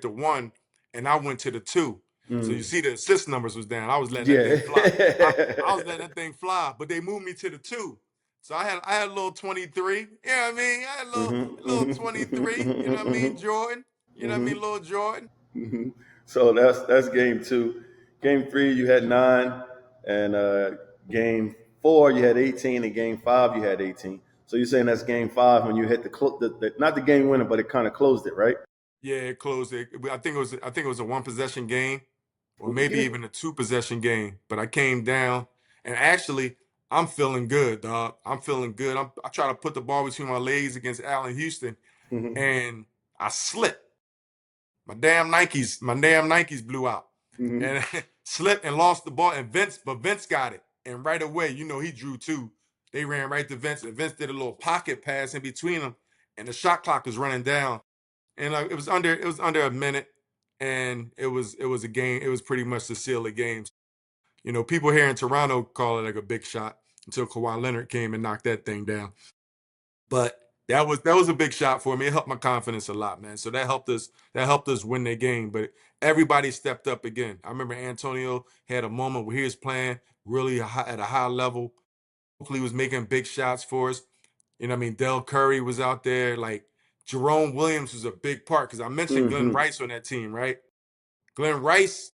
1, and I went to the 2. So you see the assist numbers was down. I was letting that Yeah. thing fly. I was letting that thing fly, but they moved me to the 2. So I had a little 23. You know what I mean? I had a little 23. You know what I mean, Jordan? You know what I mean, little Jordan? So that's game 2. Game 3 you had 9, and game 4 you had 18, and game 5 you had 18. So you're saying that's game 5 when you hit the not the game winner, but it kind of closed it, right? Yeah, it closed it. I think it was a 1 possession game, or maybe even a 2 possession game. But I came down, and actually, I'm feeling good, dog. I'm feeling good. I try to put the ball between my legs against Allen Houston, Mm-hmm. and I slipped. My damn Nikes blew out, Mm-hmm. and slipped and lost the ball. And Vince got it, and right away, he drew 2. They ran right to Vince, and Vince did a little pocket pass in between them, and the shot clock was running down, and it was under a minute, and it was a game. It was pretty much the seal of games. People here in Toronto call it like a big shot until Kawhi Leonard came and knocked that thing down. But that was a big shot for me. It helped my confidence a lot, man. So that helped us win that game. But everybody stepped up again. I remember Antonio had a moment where he was playing really at a high level. Hopefully, he was making big shots for us. You know what I mean? Del Curry was out there. Like Jerome Williams was a big part, because I mentioned Glenn Mm-hmm. Rice on that team, right? Glenn Rice,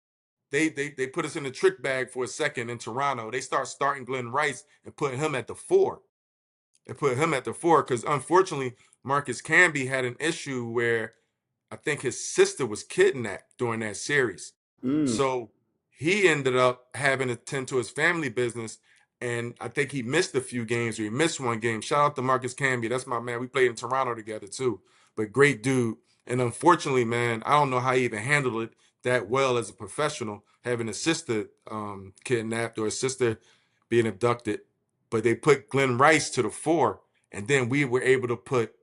they put us in the trick bag for a second in Toronto. They starting Glenn Rice and putting him at the 4. They put him at the 4 because unfortunately Marcus Camby had an issue where I think his sister was kidnapped during that series. Mm. So he ended up having to tend to his family business. And I think he missed a few games, or he missed 1 game. Shout out to Marcus Camby. That's my man. We played in Toronto together too. But great dude. And unfortunately, man, I don't know how he even handled it that well as a professional, having a sister kidnapped or a sister being abducted. But they put Glenn Rice to the 4. And then we were able to put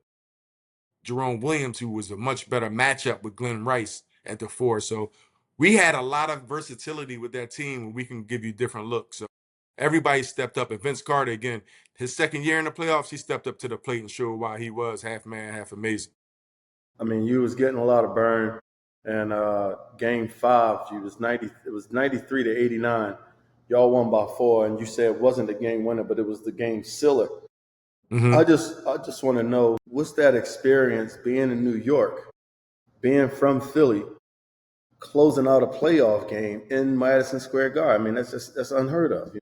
Jerome Williams, who was a much better matchup with Glenn Rice at the 4. So we had a lot of versatility with that team where we can give you different looks. So everybody stepped up. And Vince Carter, again, his second year in the playoffs, he stepped up to the plate and showed why he was half man, half amazing. I mean, you was getting a lot of burn, and game 5 you was 90. It was 93-89. Y'all won by 4, and you said it wasn't the game winner, but it was the game sealer. Mm-hmm. I just want to know, what's that experience being in New York, being from Philly, closing out a playoff game in Madison Square Garden? I mean, that's unheard of.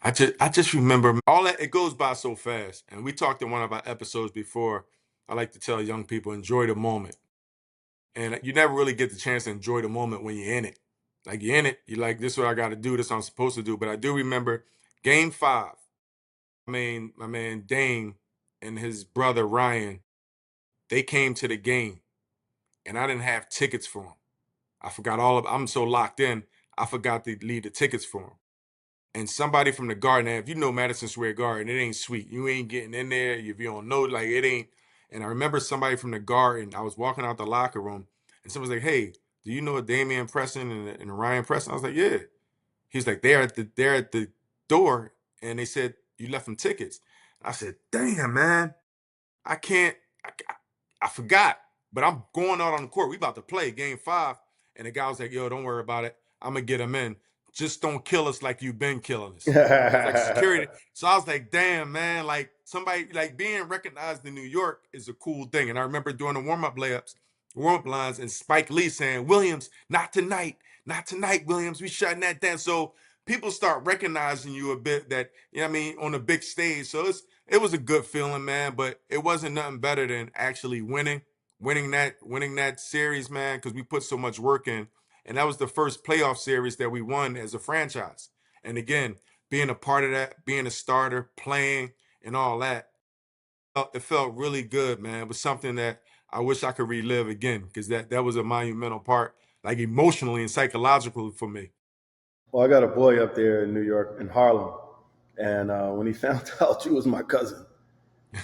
I just remember all that. It goes by so fast. And we talked in one of our episodes before. I like to tell young people, enjoy the moment. And you never really get the chance to enjoy the moment when you're in it. Like you're in it, you're like, this is what I got to do, this is what I'm supposed to do. But I do remember game 5. My man Dane and his brother Ryan, they came to the game, and I didn't have tickets for them. I'm so locked in, I forgot to leave the tickets for them. And somebody from the Garden, if you know Madison Square Garden, it ain't sweet. You ain't getting in there if you don't know, like it ain't. And I remember somebody from the Garden, I was walking out the locker room, and someone was like, hey, do you know Damian Preston and Ryan Preston? I was like, yeah. He's like, they're at the door, and they said you left them tickets. I said, damn, man, I can't. I forgot, but I'm going out on the court. We about to play game 5, and the guy was like, "Yo, don't worry about it. I'm gonna get him in. Just don't kill us like you've been killing us." It was like security. So I was like, "Damn, man! Like somebody like being recognized in New York is a cool thing." And I remember doing the warm up lines, and Spike Lee saying, "Williams, not tonight, not tonight, Williams. We shutting that down." So people start recognizing you a bit. That you know what I mean on the big stage. So it was a good feeling, man, but it wasn't nothing better than actually winning that series, man, because we put so much work in. And that was the first playoff series that we won as a franchise. And again, being a part of that, being a starter, playing and all that, it felt really good, man. It was something that I wish I could relive again, because that was a monumental part, like emotionally and psychologically for me. Well, I got a boy up there in New York, in Harlem, and when he found out you was my cousin,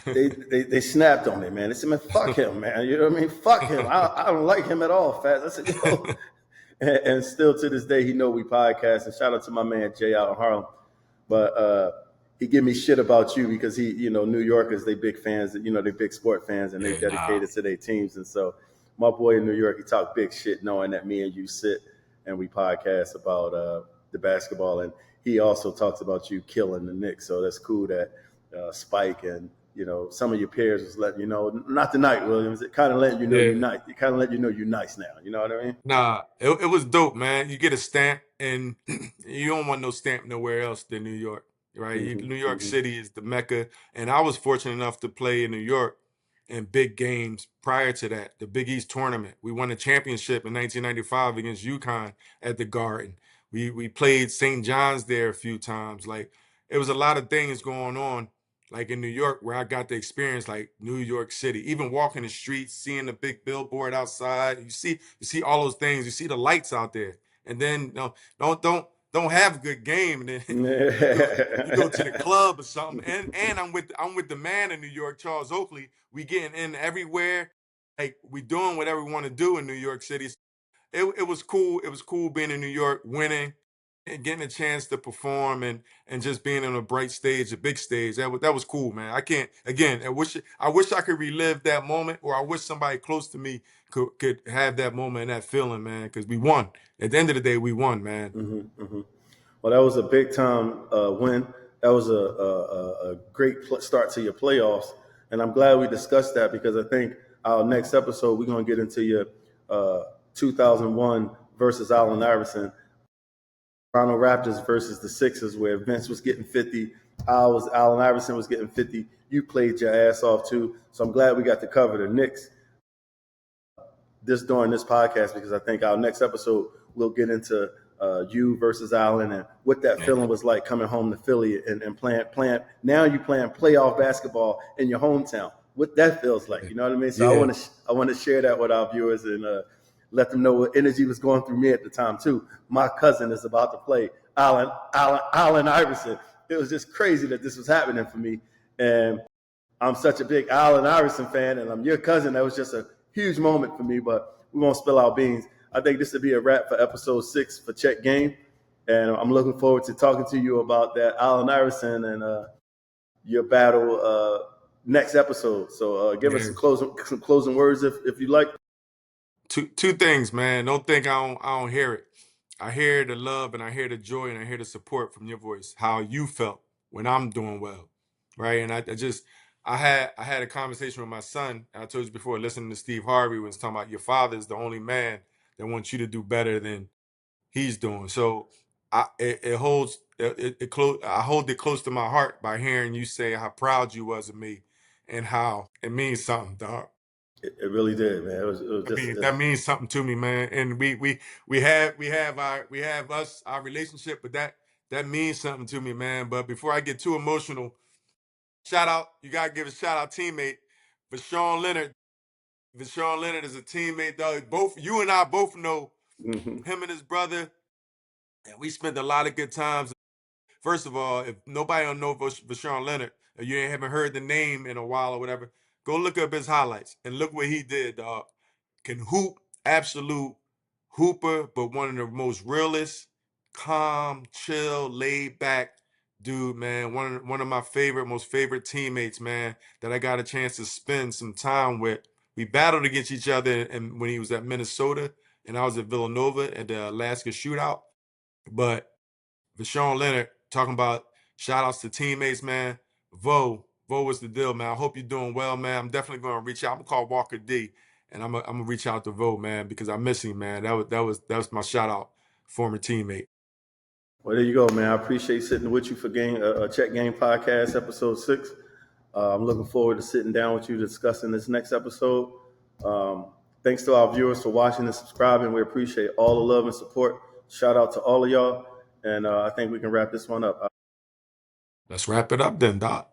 they snapped on me, man. They said, "Man, fuck him, man. You know what I mean? Fuck him. I don't like him at all, Fats." I said, "Yo," and still to this day, he know we podcast. And shout out to my man Jay out in Harlem, but he give me shit about you because he, New Yorkers, they big fans, they big sport fans, and they dedicated to their teams. And so, my boy in New York, he talked big shit, knowing that me and you sit and we podcast about the basketball, and he also talks about you killing the Knicks. So that's cool that Spike and some of your peers was letting you know, not tonight, Williams. It kind of letting you know you're nice. It kind of let you know you're nice now. You know what I mean? Nah, it was dope, man. You get a stamp, and you don't want no stamp nowhere else than New York, right? New York City is the mecca, and I was fortunate enough to play in New York in big games prior to that. The Big East tournament, we won a championship in 1995 against UConn at the Garden. We played St. John's there a few times. Like it was a lot of things going on, like in New York, where I got to experience like New York City. Even walking the streets, seeing the big billboard outside, you see all those things. You see the lights out there, and then don't have a good game, and then you go to the club or something. And I'm with the man in New York, Charles Oakley. We getting in everywhere, like we doing whatever we want to do in New York City. It was cool. It was cool being in New York, winning and getting a chance to perform and just being on a bright stage, a big stage. That was cool, man. I can't again. I wish I could relive that moment, or I wish somebody close to me could have that moment and that feeling, man. Because we won. At the end of the day, we won, man. Well, that was a big time win. That was a great start to your playoffs, and I'm glad we discussed that because I think our next episode we're going to get into your 2001 versus Allen Iverson, Toronto Raptors versus the Sixers, where Vince was getting 50, Allen Iverson was getting 50. You played your ass off too, so I'm glad we got to cover the Knicks during this podcast because I think our next episode we'll get into you versus Allen and what that feeling was like coming home to Philly and playing. Now you playing playoff basketball in your hometown. What that feels like, you know what I mean? So yeah. I want to share that with our viewers and let them know what energy was going through me at the time too. My cousin is about to play Allen Iverson. It was just crazy that this was happening for me, and I'm such a big Allen Iverson fan, and I'm your cousin. That was just a huge moment for me, but we won't spill our beans. I think this will be a wrap for episode 6 for Check Game, and I'm looking forward to talking to you about that Allen Iverson and your battle next episode. So give us some closing words if you like. Two things, man. Don't think I don't hear it. I hear the love and I hear the joy and I hear the support from your voice. How you felt when I'm doing well, right? And I had a conversation with my son. I told you before, listening to Steve Harvey when he's talking about your father is the only man that wants you to do better than he's doing. So it holds it close. I hold it close to my heart by hearing you say how proud you was of me and how it means something, dog. It really did, man. It was just That means something to me, man. And we have our relationship, but that means something to me, man. But before I get too emotional, you gotta give a shout out teammate Vashawn Leonard. Vashawn Leonard is a teammate, dog. Both you and I both know him and his brother, and we spent a lot of good times. First of all, if nobody don't know Vashawn Leonard, or you haven't heard the name in a while or whatever, go look up his highlights and look what he did, dog. Can hoop, absolute hooper, but one of the most realest, calm, chill, laid back dude, man, one of my most favorite teammates, man, that I got a chance to spend some time with. We battled against each other, and when he was at Minnesota and I was at Villanova at the Alaska Shootout. But Vashawn Leonard talking about shout outs to teammates, man. Vo was the deal, man. I hope you're doing well, man. I'm definitely going to reach out. I'm gonna call Walker D, and I'm gonna reach out to Vo, man, because I miss him, man. That was my shout out, former teammate. Well, there you go, man. I appreciate sitting with you for Check Game Podcast, episode 6. I'm looking forward to sitting down with you discussing this next episode. Thanks to our viewers for watching and subscribing. We appreciate all the love and support. Shout out to all of y'all. And I think we can wrap this one up. Let's wrap it up then, Doc.